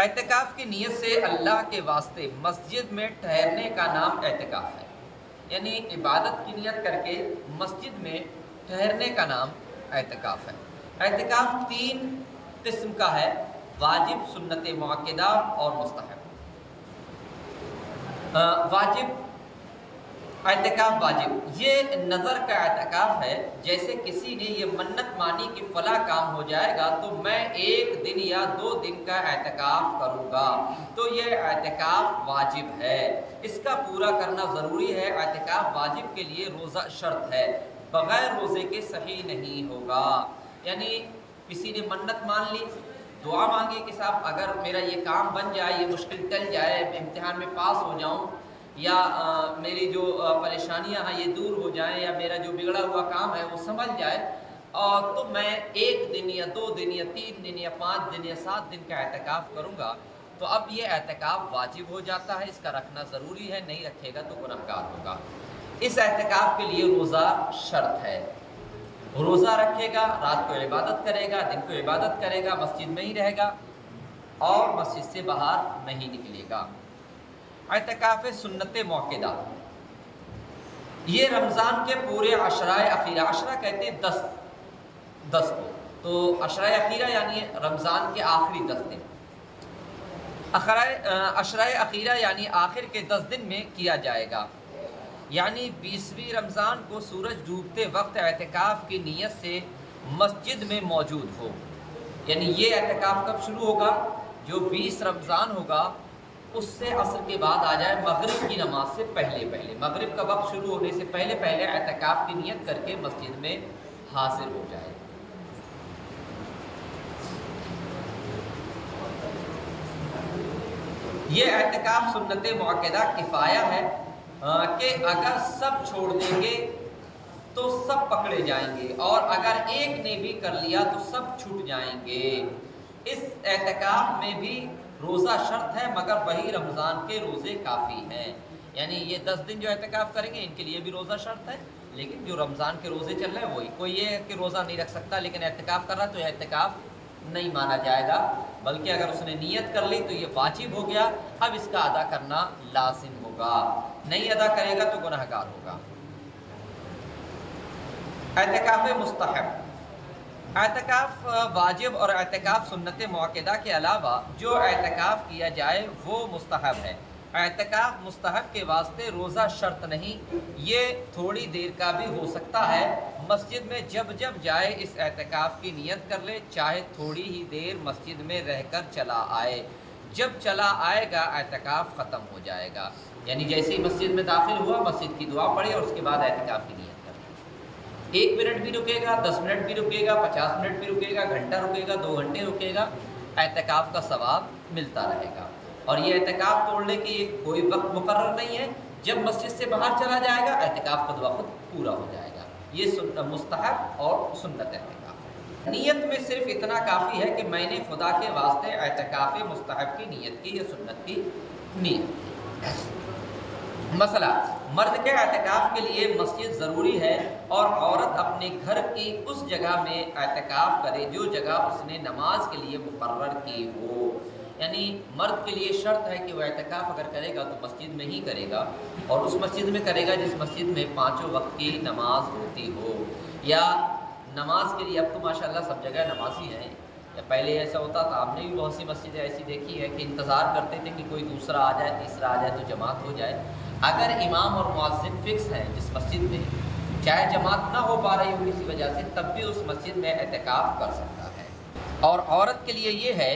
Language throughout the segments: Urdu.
اعتکاف کی نیت سے اللہ کے واسطے مسجد میں ٹھہرنے کا نام اعتکاف ہے، یعنی عبادت کی نیت کر کے مسجد میں ٹھہرنے کا نام اعتکاف ہے۔ اعتکاف 3 قسم کا ہے: واجب، سنت مؤکدہ اور مستحب۔ واجب اعتکاف واجب یہ نظر کا اعتکاف ہے، جیسے کسی نے یہ منت مانی کہ فلاں کام ہو جائے گا تو میں 1 دن یا 2 دن کا اعتکاف کروں گا، تو یہ اعتکاف واجب ہے، اس کا پورا کرنا ضروری ہے۔ اعتکاف واجب کے لیے روزہ شرط ہے، بغیر روزے کے صحیح نہیں ہوگا۔ یعنی کسی نے منت مان لی، دعا مانگی کہ صاحب اگر میرا یہ کام بن جائے، یہ مشکل ٹل جائے، میں امتحان میں پاس ہو جاؤں، یا میری جو پریشانیاں ہیں یہ دور ہو جائیں، یا میرا جو بگڑا ہوا کام ہے وہ سنبھل جائے، اور تو میں 1 دن یا 2 دن یا 3 دن یا 5 دن یا 7 دن کا اعتکاف کروں گا، تو اب یہ اعتکاف واجب ہو جاتا ہے، اس کا رکھنا ضروری ہے، نہیں رکھے گا تو گنہگار ہوگا۔ اس اعتکاف کے لیے روزہ شرط ہے، روزہ رکھے گا، رات کو عبادت کرے گا، دن کو عبادت کرے گا، مسجد میں ہی رہے گا اور مسجد سے باہر نہیں نکلے گا۔ اعتکاف سنت مؤکدہ یہ رمضان کے پورے عشرۂ اخیرہ، عشرہ کہتے ہیں 10 کو، تو عشرۂ اخیرہ یعنی رمضان کے آخری 10 دن، عشرۂ اخیرہ یعنی آخر کے 10 دن میں کیا جائے گا۔ یعنی 20ویں رمضان کو سورج ڈوبتے وقت اعتکاف کی نیت سے مسجد میں موجود ہو، یعنی یہ اعتکاف کب شروع ہوگا؟ جو 20 رمضان ہوگا اس سے عصر کے بعد آ جائے، مغرب کی نماز سے پہلے مغرب کا وقت شروع ہونے سے پہلے اعتکاف کی نیت کر کے مسجد میں حاضر ہو جائے۔ یہ اعتکاف سنت مؤکدہ کفایہ ہے کہ اگر سب چھوڑ دیں گے تو سب پکڑے جائیں گے، اور اگر ایک نے بھی کر لیا تو سب چھوٹ جائیں گے۔ اس اعتکاف میں بھی روزہ شرط ہے، مگر وہی رمضان کے روزے کافی ہیں۔ یعنی یہ 10 دن جو اعتکاف کریں گے ان کے لیے بھی روزہ شرط ہے، لیکن جو رمضان کے روزے چل رہے ہیں وہی، کوئی یہ ہے کہ روزہ نہیں رکھ سکتا لیکن اعتکاف کر رہا تو یہ اعتکاف نہیں مانا جائے گا، بلکہ اگر اس نے نیت کر لی تو یہ واجب ہو گیا، اب اس کا ادا کرنا لازم ہوگا، نہیں ادا کرے گا تو گنہگار ہوگا۔ اعتکاف مستحب، اعتکاف واجب اور اعتکاف سنت مؤکدہ کے علاوہ جو اعتکاف کیا جائے وہ مستحب ہے۔ اعتکاف مستحب کے واسطے روزہ شرط نہیں، یہ تھوڑی دیر کا بھی ہو سکتا ہے، مسجد میں جب جائے اس اعتکاف کی نیت کر لے، چاہے تھوڑی ہی دیر مسجد میں رہ کر چلا آئے، جب چلا آئے گا اعتکاف ختم ہو جائے گا۔ یعنی جیسے ہی مسجد میں داخل ہوا، مسجد کی دعا پڑھی اور اس کے بعد اعتکاف کی نیت کر، 1 منٹ بھی رکے گا، 10 منٹ بھی رکے گا، 50 منٹ بھی رکے گا، گھنٹہ رکے گا، 2 گھنٹے رکے گا، اعتکاف کا ثواب ملتا رہے گا۔ اور یہ اعتکاف توڑنے کی کوئی وقت مقرر نہیں ہے، جب مسجد سے باہر چلا جائے گا اعتکاف خود بخود پورا ہو جائے گا۔ یہ مستحب اور سنت اعتکاف۔ نیت میں صرف اتنا کافی ہے کہ میں نے خدا کے واسطے اعتکاف مستحب کی نیت کی یا سنت کی نیت کی۔ مسئلہ، مرد کے اعتکاف کے لیے مسجد ضروری ہے، اور عورت اپنے گھر کی اس جگہ میں اعتکاف کرے جو جگہ اس نے نماز کے لیے مقرر کی ہو۔ یعنی مرد کے لیے شرط ہے کہ وہ اعتکاف اگر کرے گا تو مسجد میں ہی کرے گا، اور اس مسجد میں کرے گا جس مسجد میں 5 وقت کی نماز ہوتی ہو، یا نماز کے لیے اب تو ماشاءاللہ سب جگہ نمازی ہیں، یا پہلے ایسا ہوتا تھا، آپ نے بھی بہت سی مسجدیں ایسی دیکھی ہے کہ انتظار کرتے تھے کہ کوئی دوسرا آ جائے، تیسرا آ جائے تو جماعت ہو جائے۔ اگر امام اور مؤذن فکس ہیں جس مسجد میں، چاہے جماعت نہ ہو پا رہی ہو کسی وجہ سے، تب بھی اس مسجد میں اعتکاف کر سکتا ہے۔ اور عورت کے لیے یہ ہے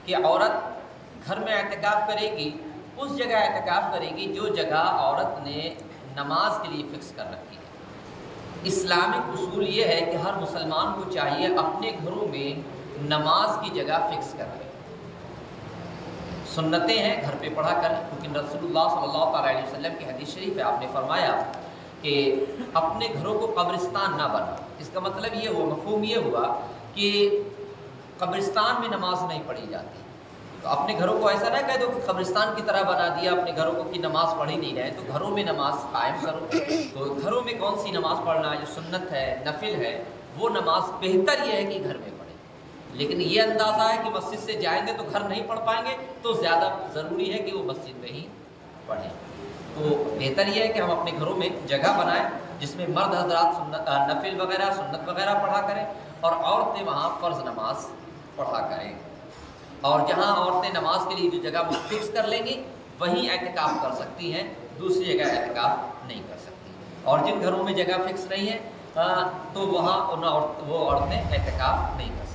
کہ عورت گھر میں اعتکاف کرے گی، اس جگہ اعتکاف کرے گی جو جگہ عورت نے نماز کے لیے فکس کر رکھی ہے۔ اسلامک اصول یہ ہے کہ ہر مسلمان کو چاہیے اپنے گھروں میں نماز کی جگہ فکس کر لے۔ سنتیں ہیں گھر پہ پڑھا کریں، کیونکہ رسول اللہ صلی اللہ تعالیٰ علیہ وسلم کی حدیث شریف ہے، آپ نے فرمایا کہ اپنے گھروں کو قبرستان نہ بنا۔ اس کا مطلب یہ ہوا، مفہوم یہ ہوا کہ قبرستان میں نماز نہیں پڑھی جاتی، تو اپنے گھروں کو ایسا نہ کہہ دو کہ قبرستان کی طرح بنا دیا اپنے گھروں کو کہ نماز پڑھی نہیں رہے، تو گھروں میں نماز قائم کرو۔ تو گھروں میں کون سی نماز پڑھنا جو سنت ہے، نفل ہے، وہ نماز بہتر یہ ہے کہ گھر میں پڑھے۔ لیکن یہ اندازہ ہے کہ مسجد سے جائیں گے تو گھر نہیں پڑھ پائیں گے، تو زیادہ ضروری ہے کہ وہ مسجد میں ہی پڑھیں۔ تو بہتر یہ ہے کہ ہم اپنے گھروں میں جگہ بنائیں جس میں مرد حضرات نفل وغیرہ سنت وغیرہ پڑھا کریں اور عورتیں وہاں فرض نماز پڑھا کریں، اور جہاں عورتیں نماز کے لیے جو جگہ وہ فکس کر لیں گی وہیں اعتکاف کر سکتی ہیں، دوسری جگہ اعتکاف نہیں کر سکتی۔ اور جن گھروں میں جگہ فکس نہیں ہے تو وہاں وہ عورتیں اعتکاف نہیں کر سکتی۔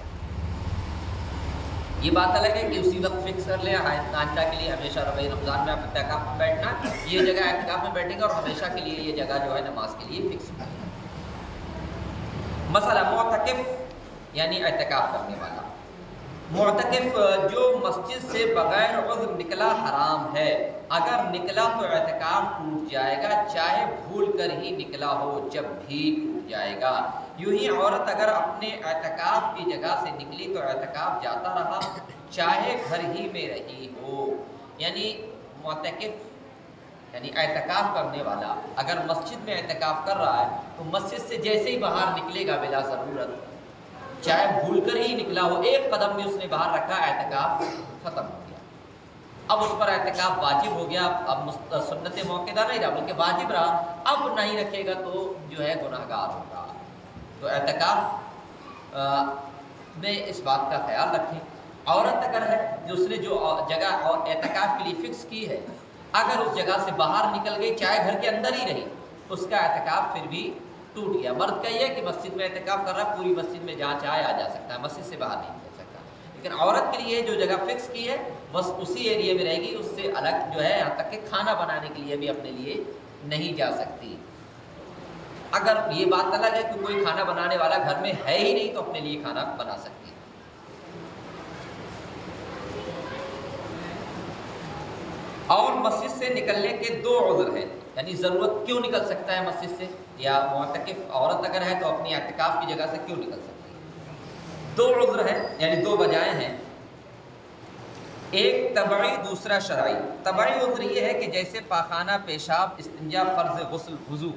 یہ بات الگ ہے کہ اسی وقت فکس کر لیں آئندہ کے لیے ہمیشہ رمضان میں آپ اعتکاف میں بیٹھنا، یہ جگہ اعتکاف میں بیٹھیں گے اور ہمیشہ کے لیے یہ جگہ جو ہے نماز کے لیے فکس کر لیں۔ مسئلہ معتکف یعنی اعتکاف کرنے والا۔ معتکف جو مسجد سے بغیر عذر نکلا حرام ہے، اگر نکلا تو اعتکاف ٹوٹ جائے گا، چاہے بھول کر ہی نکلا ہو، جب بھی ٹوٹ جائے گا۔ یوں ہی عورت اگر اپنے اعتکاف کی جگہ سے نکلی تو اعتکاف جاتا رہا، چاہے گھر ہی میں رہی ہو۔ یعنی معتکف یعنی اعتکاف کرنے والا اگر مسجد میں اعتکاف کر رہا ہے تو مسجد سے جیسے ہی باہر نکلے گا بلا ضرورت، چاہے بھول کر ہی نکلا ہو، ایک قدم بھی اس نے باہر رکھا، اعتکاف ختم ہو گیا۔ اب اس پر اعتکاف واجب ہو گیا، اب سنت موقدہ نہیں رہا بلکہ واجب رہا، اب نہیں رکھے گا تو جو ہے گناہگار ہوگا۔ تو اعتکاف میں اس بات کا خیال رکھیں۔ عورت اگر ہے اس نے جو جگہ اعتکاف کے لیے فکس کی ہے، اگر اس جگہ سے باہر نکل گئی چاہے گھر کے اندر ہی رہی، اس کا اعتکاف پھر بھی ٹوٹ گیا۔ مرد کا یہ ہے کہ مسجد میں اعتکاف کر رہا ہے، پوری مسجد میں جہاں چاہے آ جا سکتا ہے، مسجد سے باہر نہیں نکل سکتا۔ لیکن عورت کے لیے جو جگہ فکس کی ہے بس اسی ایریے میں رہے گی، اس سے الگ جو ہے یہاں تک کہ کھانا بنانے کے لیے بھی اپنے لیے نہیں جا سکتی۔ اگر یہ بات الگ ہے کہ کوئی کھانا بنانے والا گھر میں ہے ہی نہیں تو اپنے لیے کھانا بنا سکتی ہے۔ اور مسجد سے نکلنے کے دو عذر ہیں، یعنی ضرورت کیوں نکل سکتا ہے مسجد سے، یا معتکف عورت اگر ہے تو اپنی اعتکاف کی جگہ سے کیوں نکل سکتی ہے۔ دو عذر ہیں یعنی دو وجہیں ہیں، ایک طبعی دوسرا شرعی۔ طبعی عذر یہ ہے کہ جیسے پاخانہ، پیشاب، استنجا، فرض غسل، وضو،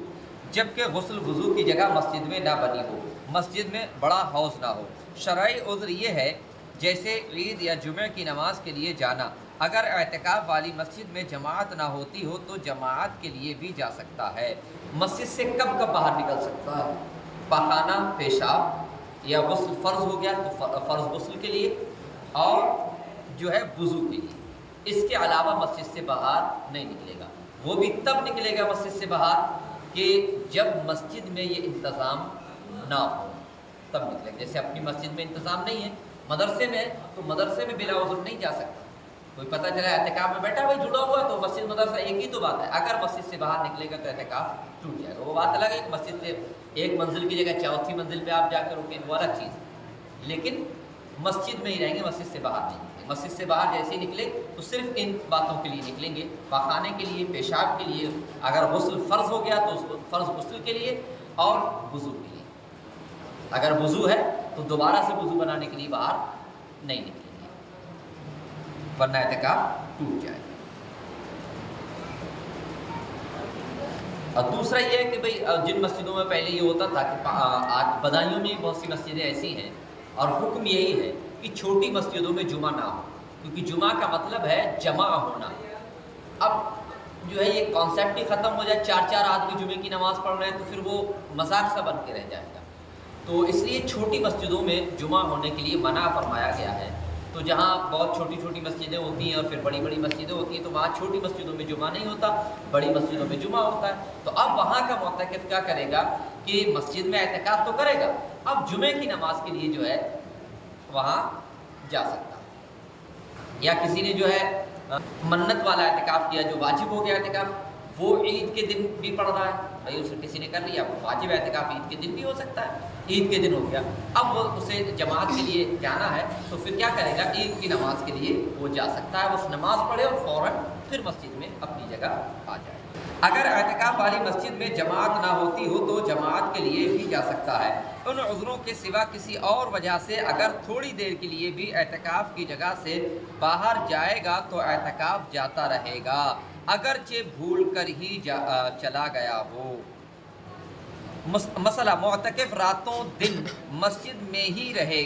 جبکہ غسل وضو کی جگہ مسجد میں نہ بنی ہو، مسجد میں بڑا حوض نہ ہو۔ شرعی عذر یہ ہے جیسے عید یا جمعہ کی نماز کے لیے جانا، اگر اعتکاف والی مسجد میں جماعت نہ ہوتی ہو تو جماعت کے لیے بھی جا سکتا ہے۔ مسجد سے کب کب باہر نکل سکتا ہے؟ پاخانہ، پیشاب یا غسل فرض ہو گیا تو فرض غسل کے لیے، اور جو ہے وضو کے لیے۔ اس کے علاوہ مسجد سے باہر نہیں نکلے گا۔ وہ بھی تب نکلے گا مسجد سے باہر کہ جب مسجد میں یہ انتظام نہ ہو، تب نکلے گا۔ جیسے اپنی مسجد میں انتظام نہیں ہے، مدرسے میں ہے تو مدرسے میں بلا عذر نہیں جا سکتا۔ کوئی پتہ چلا اعتکاف میں بیٹھا بھائی جڑا ہوا ہے تو مسجد مدرسہ ایک ہی تو بات ہے، اگر مسجد سے باہر نکلے گا تو اعتکاف ٹوٹ جائے گا۔ وہ بات الگ ہے کہ مسجد سے ایک منزل کی جگہ چوتھی منزل پہ آپ جا کر رکیں، وہ الگ چیز ہے، لیکن مسجد میں ہی رہیں گے، مسجد سے باہر نہیں نکلیں گے۔ مسجد سے باہر جیسے ہی نکلے تو صرف ان باتوں کے لیے نکلیں گے، پاخانے کے لیے، پیشاب کے لیے، اگر غسل فرض ہو گیا تو اس کو فرض غسل کے لیے، اور وضو کے لیے۔ اگر وضو ہے تو دوبارہ سے وضو بنانے کے لیے باہر نہیں نکلیں گے، ورنہ اعتکاف ٹوٹ جائے گا۔ اور دوسرا یہ ہے کہ بھئی جن مسجدوں میں پہلے یہ ہوتا تھا کہ آج بدایوں میں بہت سی مسجدیں ایسی ہیں اور حکم یہی ہے کہ چھوٹی مسجدوں میں جمعہ نہ ہو، کیونکہ جمعہ کا مطلب ہے جمع ہونا۔ اب جو ہے یہ کانسیپٹ ہی ختم ہو جائے، چار چار آدمی جمعے کی نماز پڑھ رہے ہیں تو پھر وہ مذاق سا بن کے رہ جائے گا۔ تو اس لیے چھوٹی مسجدوں میں جمعہ ہونے کے لیے منع فرمایا گیا ہے۔ تو جہاں بہت چھوٹی چھوٹی مسجدیں ہوتی ہیں اور پھر بڑی بڑی مسجدیں ہوتی ہیں تو وہاں چھوٹی مسجدوں میں جمعہ نہیں ہوتا، بڑی مسجدوں میں جمعہ ہوتا ہے۔ تو اب وہاں کا معتکف کیا کرے گا کہ مسجد میں اعتکاف تو کرے گا، اب جمعے کی نماز کے لیے جو ہے وہاں جا سکتا ہے۔ یا کسی نے جو ہے منت والا اعتکاف کیا، جو واجب ہو گیا اعتکاف، وہ عید کے دن بھی پڑھ رہا ہے، بھائی اسے کسی نے کر لیا، وہ واجب اعتکاف عید کے دن بھی ہو سکتا ہے، عید کے دن ہو گیا، اب وہ اسے جماعت کے لیے جانا ہے تو پھر کیا کرے گا، عید کی نماز کے لیے وہ جا سکتا ہے، بس نماز پڑھے اور فوراً پھر مسجد میں اپنی جگہ آ جائے۔ اگر اعتکاف والی مسجد میں جماعت نہ ہوتی ہو تو جماعت کے لیے بھی جا سکتا ہے۔ ان عذروں کے سوا کسی اور وجہ سے اگر تھوڑی دیر کے لیے بھی اعتکاف کی جگہ سے باہر جائے گا تو اعتکاف جاتا رہے گا، اگرچہ بھول کر ہی چلا گیا ہو۔ مسئلہ معتکف راتوں دن مسجد میں ہی رہے